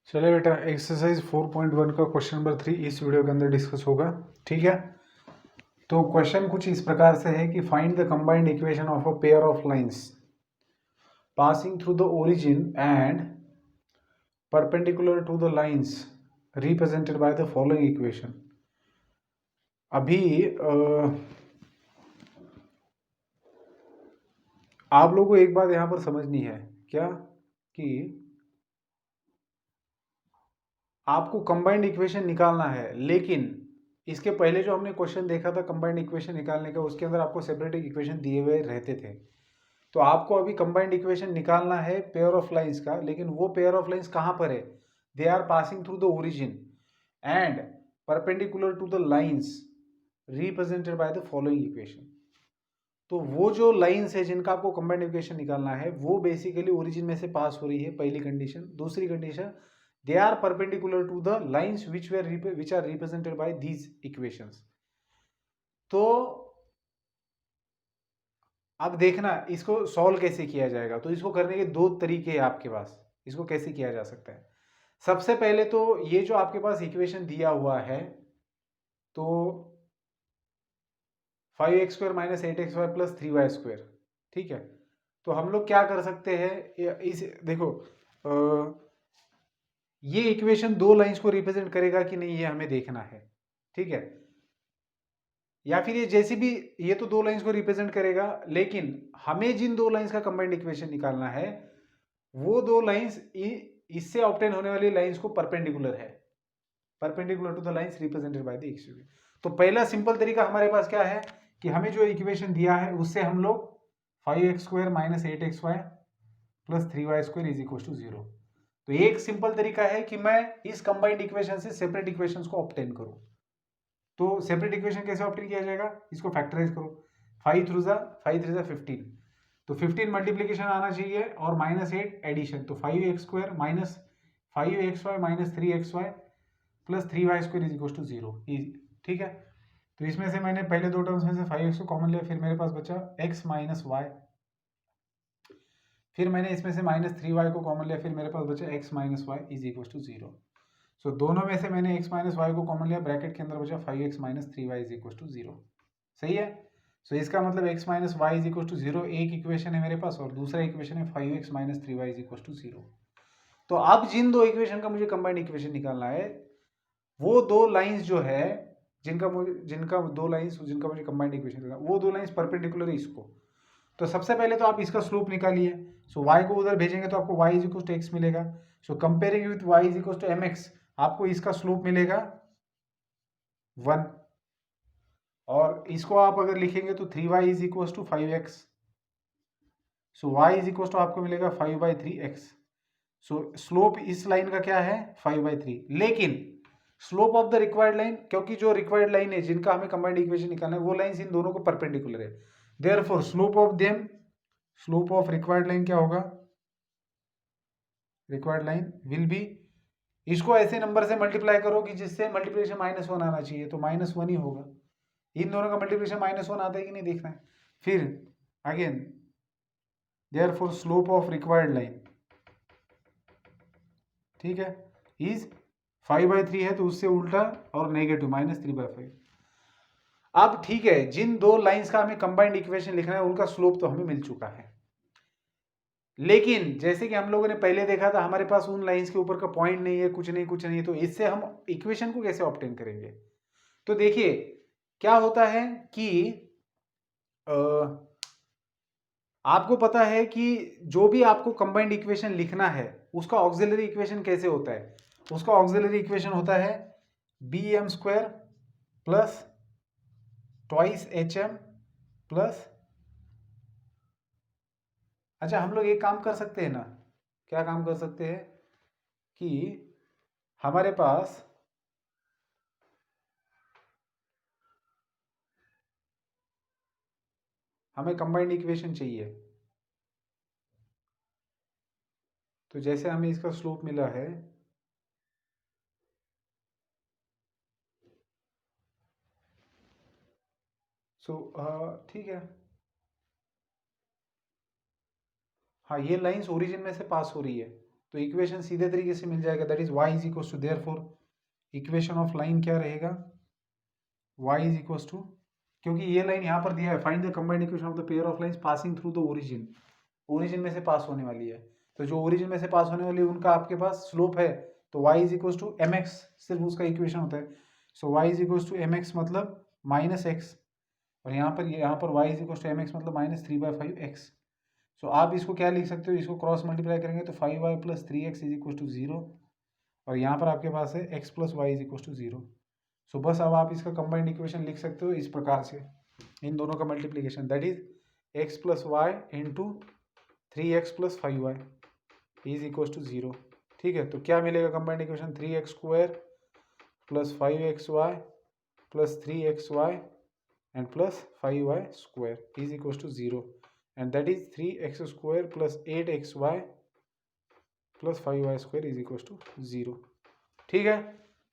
चलिए बेटा, एक्सरसाइज 4.1 का क्वेश्चन नंबर 3 इस वीडियो के अंदर डिस्कस होगा। ठीक है, तो क्वेश्चन कुछ इस प्रकार से है कि find the combined equation of a pair of lines passing through the origin and perpendicular to the lines represented by the following equation. अभी आप लोगों को एक बात यहाँ पर समझनी है क्या, कि आपको कंबाइंड इक्वेशन निकालना है, लेकिन इसके पहले जो हमने क्वेश्चन देखा था कंबाइंड इक्वेशन निकालने का, उसके अंदर आपको सेपरेट इक्वेशन दिए हुए रहते थे। तो आपको अभी कंबाइंड इक्वेशन निकालना है पेयर ऑफ लाइंस का, लेकिन वो पेयर ऑफ लाइंस कहाँ पर है? They are passing through the origin and perpendicular to the lines represented by the following equation. तो वो जो लाइंस है जिनका आपको कंबाइंड इक्वेशन निकालना है, वो बेसिकली ओरिजिन में से पास हो रही है, पहली कंडीशन। दूसरी condition, they are perpendicular to the lines which are represented by these equations। तो अब देखना इसको सॉल्व कैसे किया जाएगा। तो इसको करने के दो तरीके हैं आपके पास, इसको कैसे किया जा सकता है। सबसे पहले तो ये जो आपके पास इक्वेशन दिया हुआ है, तो 5x² - 8xy + 3y², ठीक है। तो हम लोग क्या कर सकते हैं, इस देखो ये इक्वेशन दो लाइंस को रिप्रेजेंट करेगा कि नहीं, ये हमें देखना है। ठीक है, या फिर ये जैसे भी, ये तो दो लाइंस को रिप्रेजेंट करेगा, लेकिन हमें जिन दो लाइंस का कंबाइंड इक्वेशन निकालना है, वो दो लाइंस इससे ऑब्टेन होने वाली लाइंस को परपेंडिकुलर है, perpendicular to the lines represented by the equation. तो पहला सिंपल तरीका हमारे पास क्या है कि हमें जो इक्वेशन दिया है उससे हम लोग 5x² - 8xy + 3y² = 0। तो एक सिंपल तरीका है कि मैं इस कंबाइंड इक्वेशन से सेपरेट इक्वेशंस को ऑब्टेन करूं। तो सेपरेट इक्वेशन कैसे ऑब्टेन किया जाएगा, इसको फैक्टराइज करो। 5 3 × 15, तो 15 मल्टीप्लीकेशन आना चाहिए और -8 एडिशन। तो 5x² - 5xy - 3xy + 3y² = 0। ठीक है, तो इसमें से मैंने पहले दो टर्म्स में से 5x को कॉमन लिया, फिर मेरे पास बचा x - y। फिर मैंने इसमें से -3y को कॉमन लिया, फिर मेरे पास बचा x - y = 0। सो दोनों में से मैंने x - y को कॉमन लिया, ब्रैकेट के अंदर बचा 5x - 3y = 0। सही है। सो इसका मतलब x - y = 0 एक इक्वेशन है मेरे पास, और दूसरा इक्वेशन है 5x - 3y = 0। तो अब जिन दो इक्वेशन का मुझे कंबाइंड इक्वेशन निकालना है, वो दो लाइंस जो है जिनका दो लाइंस जिनका मुझे कंबाइंड इक्वेशन निकालना, वो दो लाइंस परपेंडिकुलर है इसको। तो सबसे पहले तो आप इसका स्लोप निकालिए। सो y को उधर भेजेंगे तो आपको y = x मिलेगा। सो कंपेयरिंग विथ y = mx, आपको इसका स्लोप मिलेगा 1, और इसको आप अगर लिखेंगे तो 3y = 5x। सो y = आपको मिलेगा 5/3x। सो स्लोप इस लाइन का क्या है, 5/3। लेकिन slope of the required line, क्योंकि जो रिक्वायर्ड लाइन है जिनका हमें कंबाइंड इक्वेशन निकालना है, वो लाइन इन दोनों को परपेंडिकुलर है। Therefore slope of them, slope of required line क्या होगा, रिक्वायर्ड लाइन विल बी, इसको ऐसे नंबर से मल्टीप्लाई करो कि जिससे मल्टीप्लिकेशन -1 आना चाहिए, तो -1 ही होगा। इन दोनों का मल्टीप्लिकेशन -1 आता है कि नहीं देखना है। फिर again therefore slope of required line, ठीक है, इज 5/3 है, तो उससे उल्टा और नेगेटिव -3/5। अब ठीक है, जिन दो लाइंस का हमें कंबाइंड इक्वेशन लिखना है उनका स्लोप तो हमें मिल चुका है, लेकिन जैसे कि हम लोगों ने पहले देखा था, हमारे पास उन लाइंस के ऊपर का पॉइंट नहीं है, कुछ नहीं। तो इससे हम इक्वेशन को कैसे ऑब्टेन करेंगे? तो देखिए क्या होता है कि आपको पता है कि जो भी आपको कंबाइंड इक्वेशन लिखना है, उसका ऑक्सिलरी इक्वेशन कैसे होता है? उसका ऑक्सिलरी इक्वेशन होता है bm² + ट्वाइस hm प्लस, अच्छा हम लोग एक काम कर सकते हैं ना, क्या काम कर सकते हैं कि हमारे पास हमें कंबाइंड इक्वेशन चाहिए, तो जैसे हमें इसका स्लोप मिला है, सो ठीक है, हाँ ये लाइंस ओरिजिन में से पास हो रही है, तो इक्वेशन सीधे तरीके से मिल जाएगा, that is y is equal to, therefore equation of line क्या रहेगा, y इज इक्वल टू, क्योंकि ये लाइन यहाँ पर दिया है, find the combined equation of the pair of lines passing through the origin, origin में से पास होने वाली है, तो जो ओरिजिन में से पास होने वाली है उनका आपके पास स्लोप है, तो y is equal to mx, सिर्फ उसका इक्वेशन होता है, so y is equal to mx मतलब माइनस एक्स, और यहाँ पर y is equal to mx मतलब माइनस 3/5x। सो आप इसको क्या लिख सकते हो, इसको क्रॉस मल्टीप्लाई करेंगे तो 5y plus 3x is equal to 0, और यहाँ पर आपके पास है x plus y is equal to 0। So बस अब आप इसका कंबाइंड इक्वेशन लिख सकते हो इस प्रकार से, इन दोनों का multiplication, that is x plus y into 3x plus 5y is equal to 0। ठीक है, तो क्या मिलेगा combined equation, 3x square plus 5xy plus 3xy and plus 5y square is equal to 0, and that is 3x square plus 8xy plus 5y square is equal to 0। ठीक है,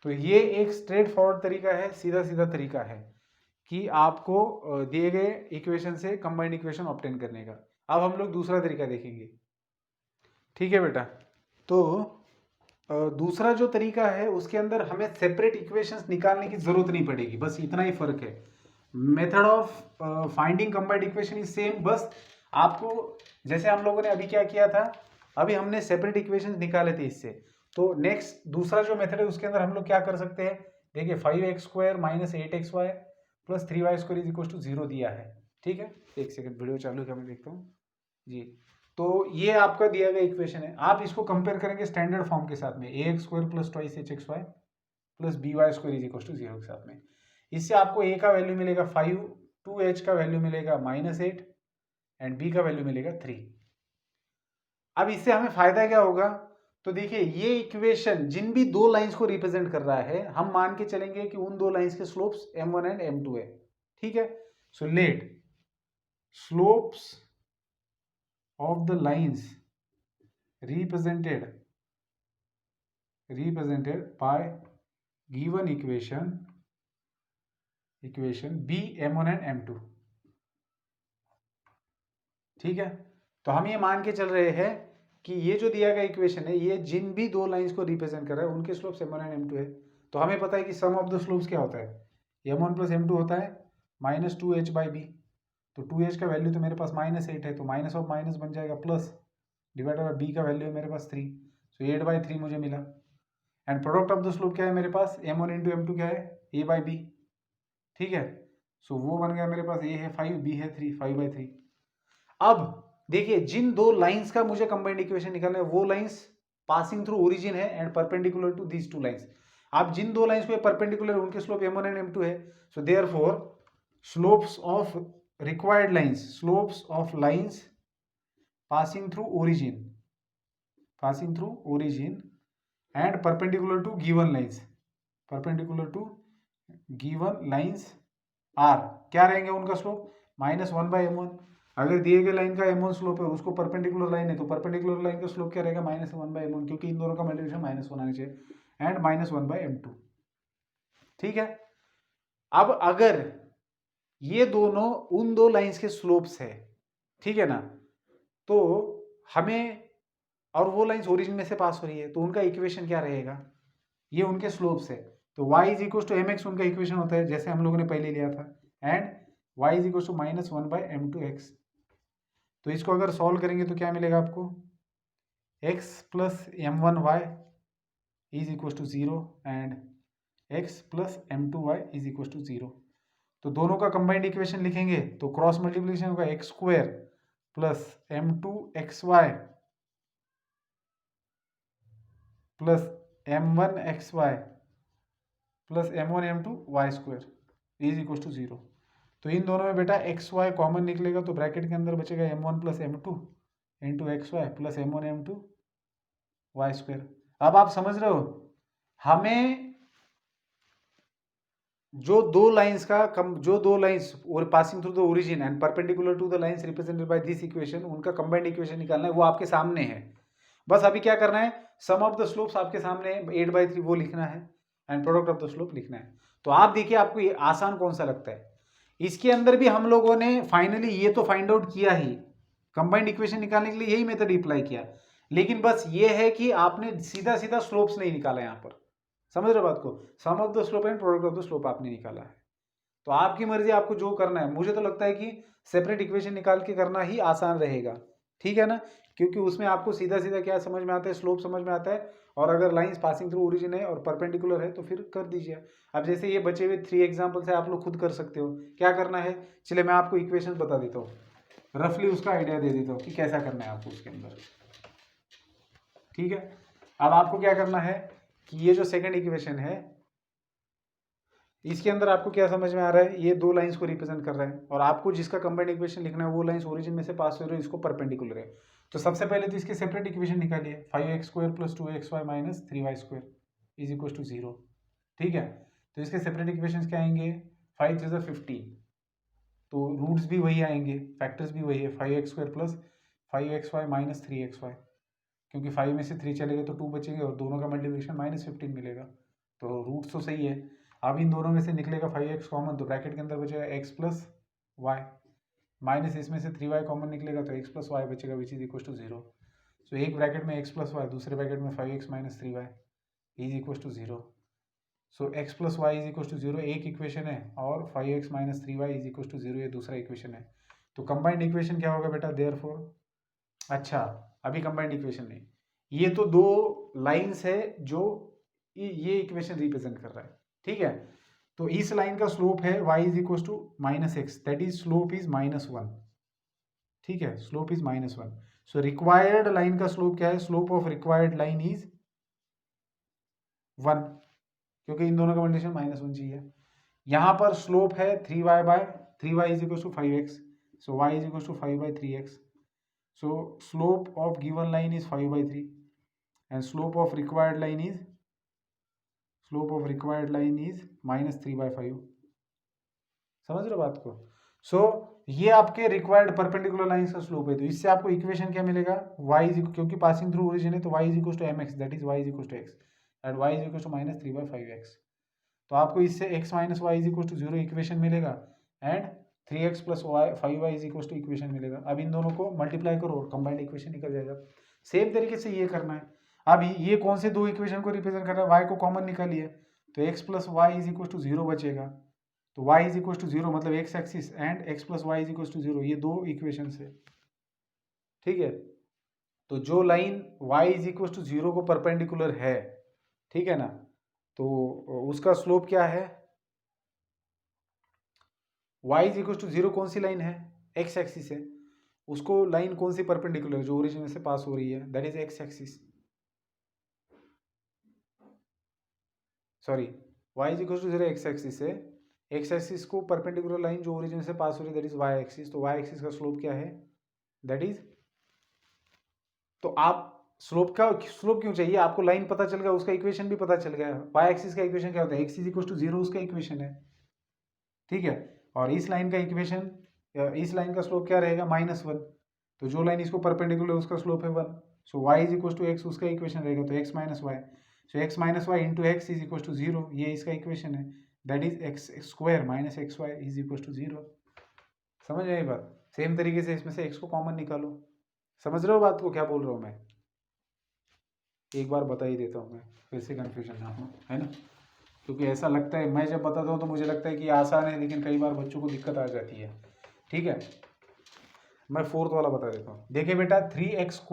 तो ये एक स्ट्रेट फॉरवर्ड तरीका है, सीधा सीधा तरीका है कि आपको दिए गए इक्वेशन से कंबाइंड इक्वेशन ऑब्टेन करने का। अब हम लोग दूसरा तरीका देखेंगे। ठीक है बेटा, तो दूसरा जो तरीका है उसके अंदर हमें सेपरेट इक्वेशंस निकालने की जरूरत नहीं पड़ेगी, बस इतना ही फर्क है। Method of finding combined equation is same, बस आपको जैसे हम लोगों ने अभी क्या किया था, अभी हमने सेपरेट इक्वेशंस निकाले थे इससे, तो नेक्स्ट दूसरा जो मेथड है उसके अंदर हम लोग क्या कर सकते हैं, देखिए 5x square minus 8xy plus 3y square is equal to 0 दिया है। ठीक है, एक सेकंड वीडियो चालू है, मैं देखता हूँ जी। तो ये आपका दिया गया इक्वेशन है, आप इसको कंपेयर करेंगे स्टैंडर्ड फॉर्म के साथ में, ax square plus twice hxy plus by square is equal to 0 के साथ में। इससे आपको a का वैल्यू मिलेगा 5, 2h का वैल्यू मिलेगा -8 एंड b का वैल्यू मिलेगा 3। अब इससे हमें फायदा क्या होगा, तो देखिए ये इक्वेशन जिन भी दो लाइंस को रिप्रेजेंट कर रहा है, हम मान के चलेंगे कि उन दो लाइंस के स्लोप्स m1 एंड m2 है। ठीक है, so let slopes of the lines represented by given equation b m1 and m2। ठीक है, तो हम ये मान के चल रहे हैं कि ये जो दिया गया इक्वेशन है, ये जिन भी दो लाइंस को रिप्रेजेंट कर रहा है उनके स्लोप्स m1 एंड m2 है। तो हमें पता है कि सम ऑफ द स्लोप्स क्या होता है, m1 प्लस m2 होता है माइनस 2h बाई बी, तो 2h का वैल्यू तो मेरे पास -8 है, तो माइनस ऑफ माइनस बन जाएगा प्लस, डिवाइडेड बाई बी का वैल्यू है मेरे पास 3, सो 8/3 मुझे मिला, and product of the slope क्या है मेरे पास, m1 इंटू m2 क्या है, a बाई बी। ठीक है, सो वो बन गया मेरे पास, a है 5, b है 3, 5/3। अब देखिए जिन दो लाइंस का मुझे कंबाइंड इक्वेशन निकालना है, वो लाइंस पासिंग थ्रू ओरिजिन है and perpendicular to these two lines. आप जिन दो लाइंस को परपेंडिकुलर उनके स्लोप m1 एंड m2 है, so therefore slopes of required lines, slopes of lines passing through origin and perpendicular to given lines are क्या रहेंगे उनका स्लोप, -1/m1। अगर दिए गए लाइन का m1 स्लोप है, उसको परपेंडिकुलर लाइन है, तो परपेंडिकुलर लाइन का स्लोप क्या रहेगा, -1/m1, क्योंकि इन दोनों का मल्टीप्लिकेशन -1 आना चाहिए, एंड -1/m2। ठीक है, अब अगर ये दोनों उन दो लाइंस के स्लोप्स है, ठीक है ना, तो हमें, और वो लाइंस ओरिजिन में से पास हो रही है, तो उनका इक्वेशन क्या रहेगा, ये उनके स्लोप्स है, तो y is equal to mx उनका इक्वेशन होता है जैसे हम लोगों ने पहले लिया था, and y is equal to -1/m2x। तो इसको अगर सॉल्व करेंगे तो क्या मिलेगा आपको, x plus m1y is equal to 0 and x plus m2y is equal to 0। तो दोनों का कंबाइंड इक्वेशन लिखेंगे तो क्रॉस मल्टीप्लिकेशन होगा x square plus m2xy plus m1xy plus m1m2y square is equal to 0। तो इन दोनों में बेटा xy कॉमन निकलेगा, तो ब्रैकेट के अंदर बचेगा m1 plus m2 into xy plus m1m2y square. अब आप समझ रहे हो, हमें जो दो लाइंस और passing through the origin and perpendicular to the lines represented by this equation, उनका कंबाइंड इक्वेशन निकालना है, वो आपके सामने है। बस अभी क्या करना है, सम ऑफ द स्लोप्स आपके सामने है, 8/3 वो लिखना है and product of the slope लिखना है। तो आप देखिए आपको ये आसान कौन सा लगता है। इसके अंदर भी हम लोगों ने फाइनली ये तो फाइंड आउट किया ही, कंबाइंड इक्वेशन निकालने के लिए यही मेथड अप्लाई किया, लेकिन बस ये है कि आपने सीधा सीधा स्लोप्स नहीं निकाला यहाँ पर, समझ रहे बात को, sum of the slope and product of the slope आपने निकाला है। तो आपकी मर्जी, आपको जो करना है। मुझे तो लगता है कि सेपरेट इक्वेशन निकाल के करना ही आसान रहेगा, ठीक है ना, क्योंकि उसमें आपको सीधा सीधा क्या समझ में आता है, स्लोप समझ में आता है, और अगर लाइंस पासिंग थ्रू ओरिजिन है और परपेंडिकुलर है तो फिर कर दीजिए। अब जैसे ये बचे हुए 3 एग्जाम्पल्स है, आप लोग खुद कर सकते हो। क्या करना है, चलिए मैं आपको इक्वेशन बता देता हूँ, रफली उसका आइडिया दे देता हूँ कि कैसा करना है आपको उसके अंदर, ठीक है। अब आपको क्या करना है कि ये जो सेकंड इक्वेशन है इसके अंदर आपको क्या समझ में आ रहा है, ये दो लाइंस को रिप्रेजेंट कर रहा है, और आपको जिसका कंबाइंड इक्वेशन लिखना है वो लाइंस ओरिजिन में से पास हो रही है, इसको परपेंडिकुलर है। तो सबसे पहले तो इसके सेपरेट इक्वेशन निकालिए, 5x² + 2xy - 3y² = 0, ठीक है। तो इसके सेपरेट इक्वेशंस क्या आएंगे, 5 3 50, तो रूट्स भी वही आएंगे, फैक्टर्स भी वही है, 5x² + 5xy - 3xy, क्योंकि 5 में से 3 चले गए तो 2 बचेंगे, और दोनों का मल्टीप्लिकेशन -15 मिलेगा, तो रूट्स तो सही है। अब इन दोनों में से निकलेगा 5x कॉमन, तो ब्रैकेट के अंदर बचेगा x + y, माइनस इसमें से 3y कॉमन निकलेगा तो x + y बचेगा, विच इज इक्वल टू 0। सो एक ब्रैकेट में x + y, दूसरे ब्रैकेट में 5x - 3y is equal to 0। So x + y is equal to 0 एक इक्वेशन है, और 5x - 3y is equal to 0 ये दूसरा इक्वेशन है। तो कंबाइंड इक्वेशन क्या होगा बेटा, देयरफॉर, अच्छा अभी कंबाइंड इक्वेशन नहीं, ये तो दो लाइंस है जो ये इक्वेशन रिप्रेजेंट कर रहा है, ठीक है। तो इस लाइन का स्लोप है y = -x, that is slope is -1, ठीक है, slope is -1। So required line का स्लोप क्या है, slope of required line is 1, क्योंकि इन दोनों का कंडीशन -1 चाहिए। यहां पर स्लोप है 3y = 5x, so y = 5/3x। So slope of given line is 5/3 and slope of required line is -3/5। समझ रहे हो बात को। सो ये आपके रिक्वायर्ड परपेंडिकुलर लाइंस का स्लोप है, तो इससे आपको इक्वेशन क्या मिलेगा, क्योंकि पासिंग थ्रू ओरिजिन है तो y = mx, that is y = x and y = -3/5x। तो आपको इससे x - y = 0 इक्वेशन मिलेगा, एंड 3x + 5y = इक्वेशन मिलेगा। अब इन दोनों को मल्टीप्लाई करो और कंबाइंड इक्वेशन निकल जाएगा। सेम तरीके से ये करना है। अब ये कौन से दो इक्वेशन को रिप्रेजेंट कर रहा है, y को कॉमन निकालिए, तो x + y = 0 बचेगा, तो y = 0 मतलब x axis and x + y = 0, ये दो इक्वेशन है, ठीक है। तो जो लाइन y = 0 को परपेंडिकुलर है, ठीक है ना, तो उसका स्लोप क्या है, y = 0 कौन सी लाइन है, x एक्सिस है, उसको लाइन कौन सी परपेंडिकुलर है, जो ओरिजिन से पास हो रही है, that is x axis, sorry y = 0 x axis है, x एक्सिस को परपेंडिकुलर लाइन जो ओरिजिन से पास हो रही है दैट इज y एक्सिस। तो y एक्सिस का स्लोप क्या है, दैट इज, तो आप स्लोप क्यों चाहिए आपको, लाइन पता चल गया, उसका इक्वेशन भी पता चल गया। y एक्सिस का इक्वेशन क्या होता है, x = 0 उसका इक्वेशन है, ठीक है। और इस लाइन का इक्वेशन, इस लाइन का स्लोप क्या रहेगा, -1, तो जो लाइन इसको परपेंडिकुलर उसका स्लोप है 1। सो y = x उसका इक्वेशन रहेगा, तो x - y, सो x - y × x = 0, ये इसका इक्वेशन है, दैट इज x² - xy = 0। समझ आई बात। सेम तरीके से इसमें से x को कॉमन निकालो। समझ रहे हो बात को, क्या बोल रहा हूँ मैं, एक बार बता ही देता हूँ मैं, फिर से कन्फ्यूजन ना हो, है ना, क्योंकि ऐसा लगता है, मैं जब बताता हूँ तो मुझे लगता है कि आसान है, लेकिन कई बार बच्चों को दिक्कत आ जाती है, ठीक है। मैं फोर्थ वाला बता देता हूँ। देखिए बेटा, 3x² -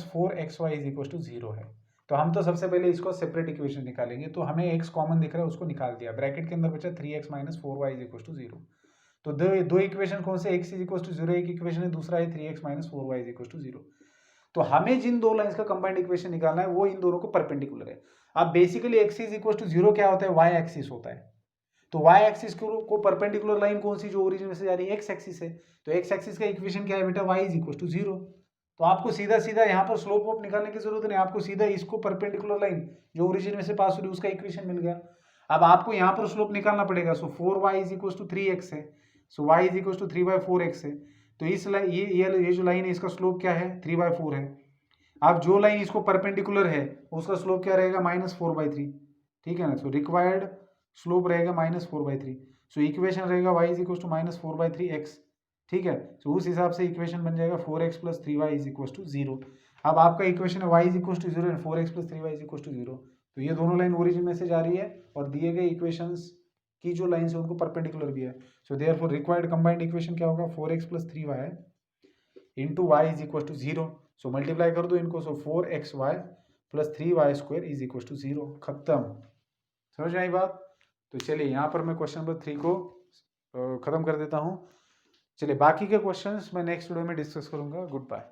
4xy = 0 है, तो हम तो सबसे पहले इसको सेपरेट इक्वेशन निकालेंगे। तो हमें x कॉमन दिख रहा है, उसको निकाल दिया, ब्रैकेट के अंदर बचा 3x - 4y = 0। तो दो इक्वेशन कौन से, x = 0 एक इक्वेशन है, दूसरा है 3x - 4y = 0। तो हमें जिन दो लाइंस का कंबाइंड इक्वेशन निकालना है वो इन दोनों को परपेंडिकुलर है। अब बेसिकली x = 0 क्या होता है, y एक्सिस होता है, तो y एक्सिस को परपेंडिकुलर लाइन कौन सी, जो ओरिजिन से जा रही है, x एक्सिस है। तो x एक्सिस का इक्वेशन क्या है बेटा, y = 0। तो आपको सीधा सीधा यहाँ पर स्लोप वोप निकालने की जरूरत नहीं, आपको सीधा इसको परपेंडिकुलर लाइन जो ओरिजिन में से पास हो रही है उसका इक्वेशन मिल गया। अब आपको यहाँ पर स्लोप निकालना पड़ेगा, सो 4y = 3x है, सो y = 3/4x है। तो इस लाइन, ये जो लाइन है इसका स्लोप क्या है, 3/4 है। अब जो लाइन इसको परपेंडिकुलर है उसका स्लोप क्या रहेगा, -4/3, ठीक है ना। सो रिक्वायर्ड स्लोप रहेगा -4/3, सो इक्वेशन रहेगा y = -4/3x, ठीक है। सो उस हिसाब से इक्वेशन बन जाएगा 4x + 3y = 0। अब आपका इक्वेशन है y is equal to 0 and 4x plus 3y is equal to 0, तो ये दोनों लाइन ओरिजिन में से जा रही है और दिए गए इक्वेशंस की जो लाइन है उनको परपेंडिकुलर भी है। So therefore required combined equation क्या होगा, 4x plus 3y into y is equal to 0। So multiply कर दो इनको, so 4xy plus 3y square is equal to 0। खत्म, समझ में आई बात। तो चलिए यहाँ पर मैं क्वेश्चन नंबर 3 को खत्म कर देता हूँ। चलिए बाकी के क्वेश्चंस मैं नेक्स्ट वीडियो में डिस्कस करूंगा। Good bye.